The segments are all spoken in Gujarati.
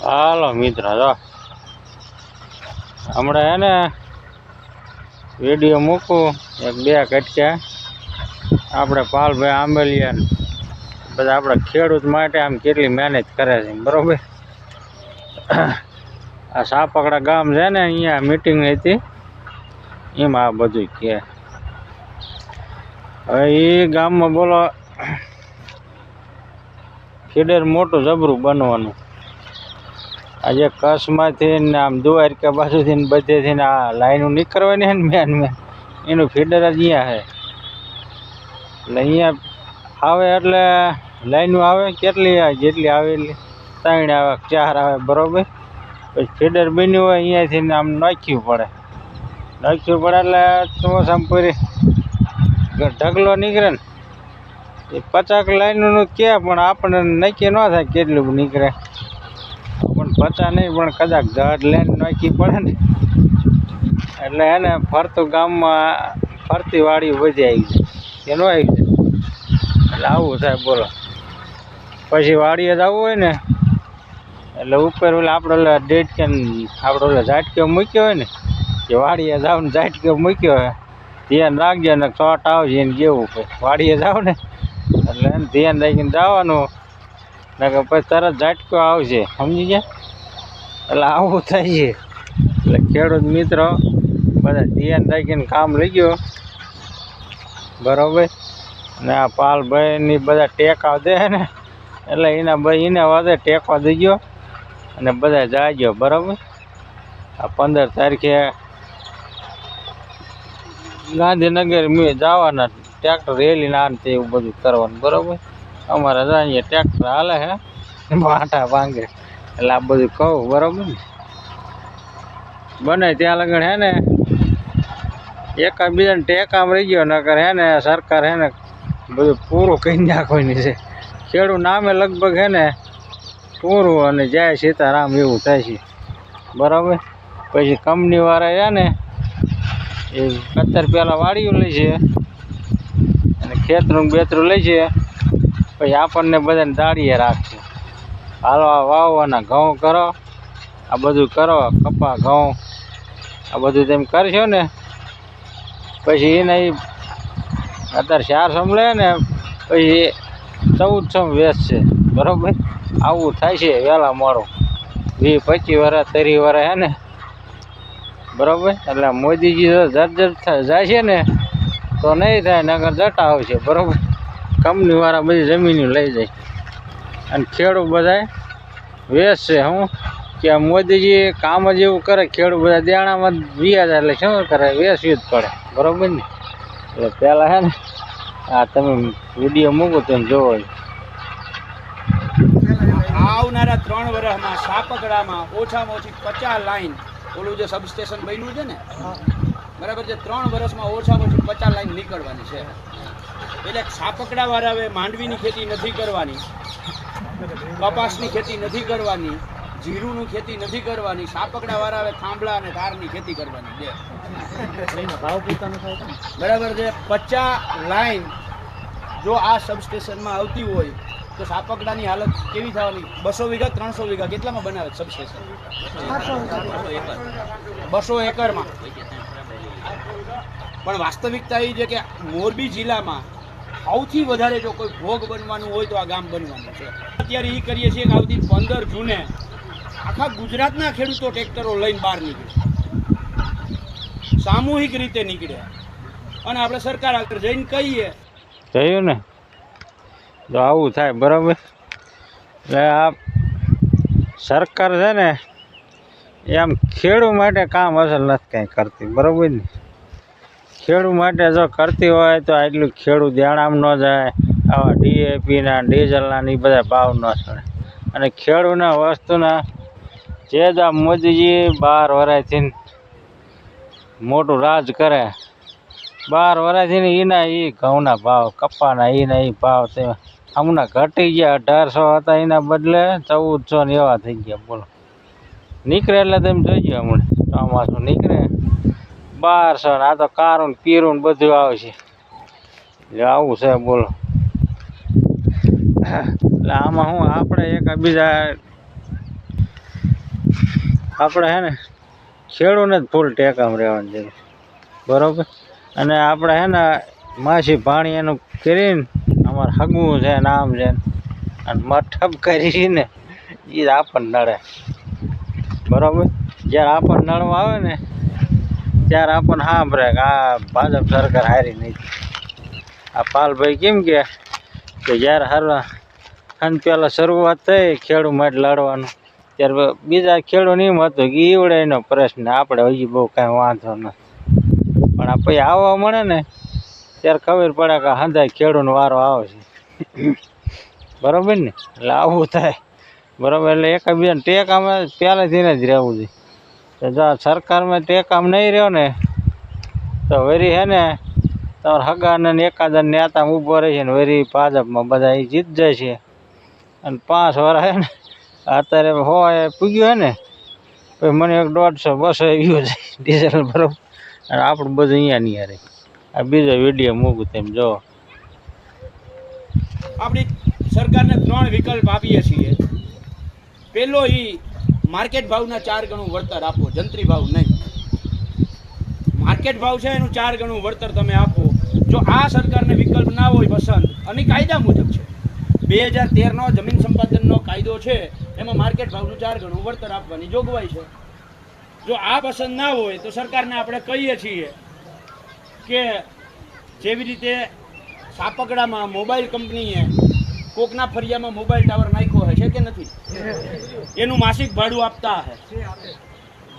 હાલો મિત્ર, જો હમણાં હે ને વિડીયો મૂકું એક બે કટક્યા આપણે પાલભાઈ આંબલિયા બધા આપણા ખેડૂત માટે આમ કેટલી મહેનત કરે છે બરોબર. આ સાપકડા ગામ છે ને, અહીંયા મીટિંગ હતી એમાં આ બધું કે હવે એ ગામમાં બોલો ફીડર મોટું જબરું બનવાનું. આજે કચ્છમાંથી ને આમ દ્વારકા બાજુથી ને બધેથી ને આ લાઈનો નીકળવાની છે ને મેન એનું ફીડર જ અહીંયા છે. એટલે અહીંયા આવે એટલે લાઈનો આવે કેટલી જેટલી આવે એટલી 3 આવે 4 આવે બરોબર. પછી ફીડર બન્યું હોય અહીંયાથી ને આમ નાખ્યું પડે એટલે ચોમાસામાં પૂરી ઢગલો નીકળે ને એ 50 લાઈનોનું કે પણ આપણે નક્કી ન થાય કેટલું નીકળે. પણ 50 નહીં પણ કદાચ 10 લાઈન નાખી પડે ને એટલે એને ફરતું ગામમાં ફરતી વાડી બધી આવી જાય કે ન આવી જાય. એટલે આવું થાય બોલો. પછી વાડીએ જવું હોય ને એટલે ઉપર ઓલા આપણે ઓલા ડેટકે આપણે ઓલા ઝાટકે મૂક્યો હોય ને કે વાડીએ જાવ ને ઝાટકે મૂક્યો હોય ધ્યાન રાખજો ને શોટ આવશે એને જેવું પછી વાડીએ જાવ ને એટલે એને ધ્યાન રાખીને જવાનું ને કે પછી તરત ઝાટકો આવશે સમજી ગયા. એટલે આવું થાય છે. એટલે ખેડૂત મિત્રો બધા ધ્યાન રાખીને કામ લઈ ગયો બરાબર. ને આ પાલભાઈની બધા ટેકા દે ને એટલે એને વાદે ટેકો દઈ ગયો અને બધા જાગ્યો બરાબર. આ 15 તારીખે ગાંધીનગર જવાના ટ્રેક્ટર રેલી ના તે એવું બધું કરવાનું બરાબર. અમારે અહીંયા ટ્રેક્ટર હાલે હે બાટા ભાંગે એટલે આ બધું કહું બરાબર ને. બને ત્યાં લગણ હે ને એકાબીજાને ટેકામાં રહી ગયો નકર હે ને સરકાર હે ને બધું પૂરું કરી નાખવાની છે. ખેડૂત નામે લગભગ હે ને પૂરું અને જય સીતારામ એવું થાય છે બરાબર. પછી કંપનીવાળા છે ને એ 17 પહેલાં વાડીઓ લે છે અને ખેતરું બેતરું લે છે પછી આપણને બધાને દાળીએ રાખશે. હાલો આ વાવવાના ઘઉં કરો આ બધું કરો કપા ઘઉં આ બધું તેમ કરશો ને પછી એને અત્યારે 400 લે ને પછી 1400 વેચશે બરાબર. આવું થાય છે વહેલા મોડું 20 25 વર્ષ 30 વર્ષ હે ને બરાબર. એટલે મોદીજી જર્જર જાય છે ને તો નહીં થાય નગર જટા આવશે બરાબર. કંપનીવાળા બધી જમીન લઈ જાય અને ખેડૂત બધા વેચશે. હું કે મોદીજી કામ જ એવું કરે ખેડૂત બધા દેણામાં વ્યાજ એટલે શું કરે વેચવી જ પડે બરાબર ને. એટલે પહેલાં હે ને આ તમે વિડીયો મૂકો તો જોવો. આવનારા 3 વર્ષમાં સાપકડામાં ઓછામાં ઓછી 50 લાઈન ઓલું જે સબસ્ટેશન બન્યું છે ને બરાબર છે 3 વર્ષમાં ઓછામાં ઓછી 50 લાઈન નીકળવાની છે. એટલે સાપકડા વાળા હવે માંડવીની ખેતી નથી કરવાની, કપાસની ખેતી નથી કરવાની, જીરુંની ખેતી નથી કરવાની. સાપકડા વાળા હવે થાંભલા અને ધારની ખેતી કરવાની છે બરાબર છે. 50 લાઈન જો આ સબસ્ટેશનમાં આવતી હોય તો સાપકડાની હાલત કેવી થવાની? 200 વીઘા 300 વીઘા કેટલામાં બનાવે સબસ્ટેશન? 200 એકરમાં. પણ વાસ્તવિકતા એ છે કે મોરબી જિલ્લામાં સૌથી વધારે જો કોઈ ભોગ બનવાનું હોય તો આ ગામ બનવાનું છે. અત્યારે એ કરીએ છીએ કે આવતી 15 જૂને આખા ગુજરાતના ખેડૂતો ટ્રેક્ટરો લઈને બહાર નીકળે, સામૂહિક રીતે નીકળે અને આપણે સરકાર આગળ જઈને કહીએ થયું ને તો આવું થાય બરાબર. એટલે આ સરકાર છે ને એ આમ ખેડૂત માટે કામ અસલ નથી કાંઈ કરતી બરાબર ને. ખેડૂત માટે જો કરતી હોય તો આટલું ખેડૂત દેણામાં ન જાય, આવા DAPના ડીઝલના ને એ બધા ભાવ ન ચડે. અને ખેડૂતના વસ્તુના જે જ આ મોદીજી 12 વર્ષથી મોટું રાજ કરે 12 વર્ષથી ને એના એ ઘઉંના ભાવ કપાના એના એ ભાવ તે હમણાં ઘટી ગયા. 1800 હતા એના બદલે 1400 ને એવા થઈ ગયા બોલો. નીકળે એટલે તમે જોઈજો હમણાં ચોમાસું નીકળે 1200 ને આ તો કારું પીરું બધું આવશે. એટલે આવું છે બોલો. એટલે આમાં હું આપણે એકબીજા આપણે હે ને ખેડૂને જ ફૂલ ટેકામાં રહેવાનું છે, બરાબર. અને આપણે હે ને માસી ભાણી એનું કરીને અમારે હગવું છે ને આમ છે ને અને મઠપ કરી ને એ આપણને નડે, બરાબર. જ્યારે આપણને નડવા આવે ને ત્યારે આપણને સાંભળે કે આ ભાજપ સરકાર હારી નહીં. આ પાલભાઈ કેમ કે જ્યારે હારવા અને પહેલાં શરૂઆત થઈ ખેડૂત માટે લડવાનું ત્યારે બીજા ખેડૂત એમ હતું કે ઈવડે એનો પ્રશ્ન, આપણે હજી બહુ કાંઈ વાંધો નથી. પણ આ પછી આવવા મળે ને ત્યારે ખબર પડે કે હંધાય ખેડૂતનો વારો આવશે, બરાબર ને. એટલે આવું થાય, બરાબર. એટલે એકબીજાને ટેકામાં પહેલેથી જ રહેવું જોઈએ. તો જો સરકારમાં ટેકામાં નહીં રહ્યો ને તો વરી હે ને તમારા હગાને એકાદા નેતામાં ઊભો રહેશે ને વરી ભાજપમાં બધા એ જીત જાય છે. અને 5 વર્ષ હે ને અત્યારે હોય પૂગ્યું હે ને પછી મને 150 200 આવ્યું છે ડીઝલ, બરાબર. અને આપણું બધું અહીંયા નહીં હારે. આ બીજો વિડીયો મૂકું તેમ જો. આપણી સરકારને 3 વિકલ્પ આપીએ છીએ. પહેલો માર્કેટ ભાવના 4 ગણું વળતર આપો, જંત્રી ભાવ નહીં. માર્કેટ ભાવ છે એનું 4 ગણું વળતર તમે આપો. જો આ સરકારને વિકલ્પ ના હોય પસંદ, અને કાયદા મુજબ છે 2013નો જમીન સંપાદનનો કાયદો છે, એમાં માર્કેટ ભાવનું 4 ગણું વળતર આપવાની જોગવાઈ છે. જો આ પસંદ ના હોય તો સરકારને આપણે કહીએ છીએ કે જેવી રીતે સાપકડામાં મોબાઈલ કંપનીએ કોકના ફરિયામાં મોબાઈલ ટાવર નાખ્યો હોય છે કે નથી, એનું માસિક ભાડું આપતા હે.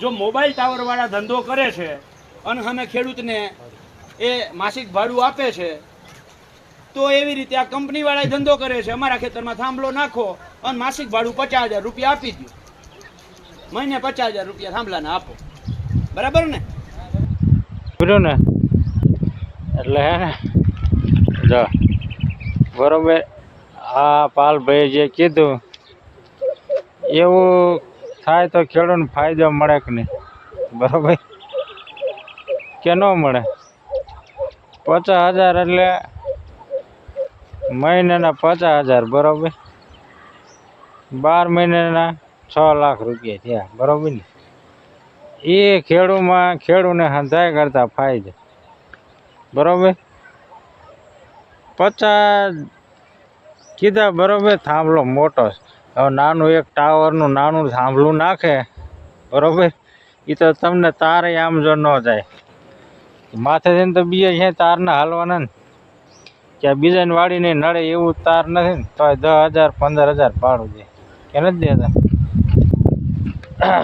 જો મોબાઈલ ટાવર વાળા ધંધો કરે છે અને અમે ખેડૂતને એ માસિક ભાડું આપે છે, તો એવી રીતે આ કંપની વાળા ધંધો કરે છે. અમારા ખેતરમાં થાંભલો નાખો અને માસિક ભાડું 50,000 રૂપિયા આપી દો, મહિને 50,000 રૂપિયા થાંભલાને આપો, બરાબર ને. બરાબર ને. એટલે હે ને જો બરાબર, આ પાલભાઈ જે કીધું એવું થાય તો ખેડૂતને ફાયદો મળે કે નહીં, બરાબર કે ન મળે. 50,000 એટલે મહિનાના 50,000, બરાબર. 12 મહિનાના 6 લાખ રૂપિયા થયા, બરાબર ને. એ ખેડૂને હંધાય કરતા ફાયદો, બરાબર. 50 કીધા, બરાબર. થાંભલો મોટો, હવે નાનું એક ટાવરનું નાનું થાંભલું નાખે, બરાબર. એ તો તમને તારે આમ જો ન જાય માથે થઈને તો બીજા છે તારના હાલવાના ને, ક્યાં બીજાને વાડીને નડે એવું તાર નથી ને, તો 10,000 15,000 ભાડું દે કે નથી દેતા.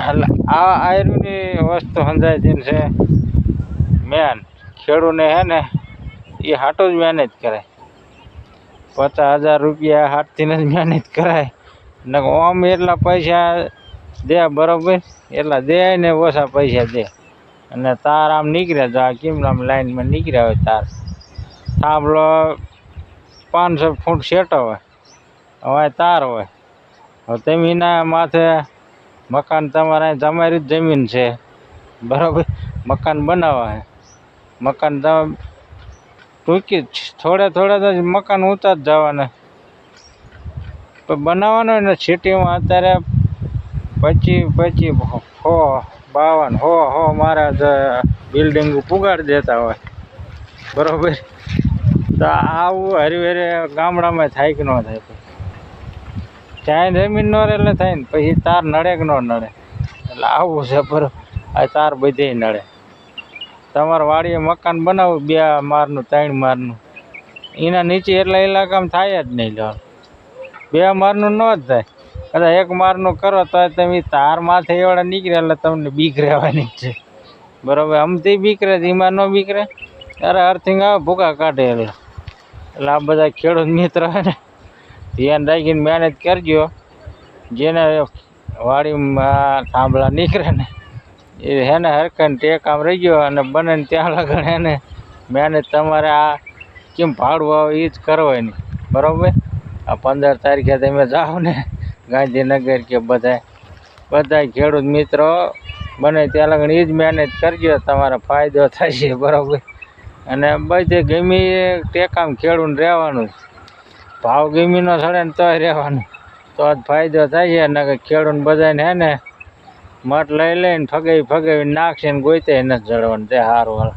એટલે આ આયુર્વેદની વસ્તુ સમજાય છે મેન ખેડૂને હે ને એ હાટું જ મહેનત કરે. 50,000 રૂપિયા હાથથી જ મહેનત કરાય ને આમ એટલા પૈસા દે, બરાબર. એટલા દે ને ઓછા પૈસા દે અને તાર આમ નીકળ્યા જો આ કેમ આમ લાઈનમાં નીકળ્યા હોય તાર. થાંભલો 500 ફૂટ સેટો હોય, હવે તાર હોય. હવે તમે એના માથે મકાન તમારે તમારી જ જમીન છે, બરાબર. મકાન બનાવવા હે, મકાન તમે ટૂંકી થોડે તો મકાન ઊંચા જ જવાના પણ બનાવવાનું ને. સિટીમાં અત્યારે 25 52 મારા બિલ્ડિંગ પુગાડી દેતા હોય, બરાબર. તો આવું હરીવેરે ગામડામાં થાય કે ન થાય? ત્યાં જમીન ન રહે એટલે થાય ને પછી તાર નડે કે ન નડે? એટલે આવું છે, બરાબર. આ તાર બધે નડે. તમારે વાડીએ મકાન બનાવું 2 માળનું 3 માળનું, એના નીચે એટલા ઇલાકામાં થાય જ નહીં. લો 2 માળનું ન જ થાય, કદાચ 1 માળનું કરો તો તમે તાર માથે એવડા નીકળે એટલે તમને બીક રહેવાની જ છે, બરાબર. આમથી બીક રહે, એમાં ન બીક રહે. ત્યારે અર્થિંગ આવે ભૂકા કાઢે. એટલે આ બધા ખેડૂત મિત્ર હે ને ધ્યાન રાખીને મહેનત કરજો. જેને વાડીમાં થાંભલા નીકળે ને એ હે ને હરખાને ટેકામ રહી ગયો અને બને ને ત્યાં લગણ હે ને મહેનત તમારે આ કેમ ભાડું આવે એ જ કરવાની, બરાબર. આ 15 તારીખે તમે જાઓ ને ગાંધીનગર કે બધા ખેડૂત મિત્રો બને ત્યાં લગણ એ જ મહેનત કરજો, તમારે ફાયદો થશે, બરાબર. અને બધે ગમે ટેકામ ખેડૂત રહેવાનું, ભાવ ગમી ન સડે ને તોય રહેવાનું, તો જ ફાયદો થાય છે. અને ખેડૂત બધાને હે ને મઠ લઈ લઈને ફગાવી નાખશે ને ગોઈતે નથી જળવાનું તે સારું હાલ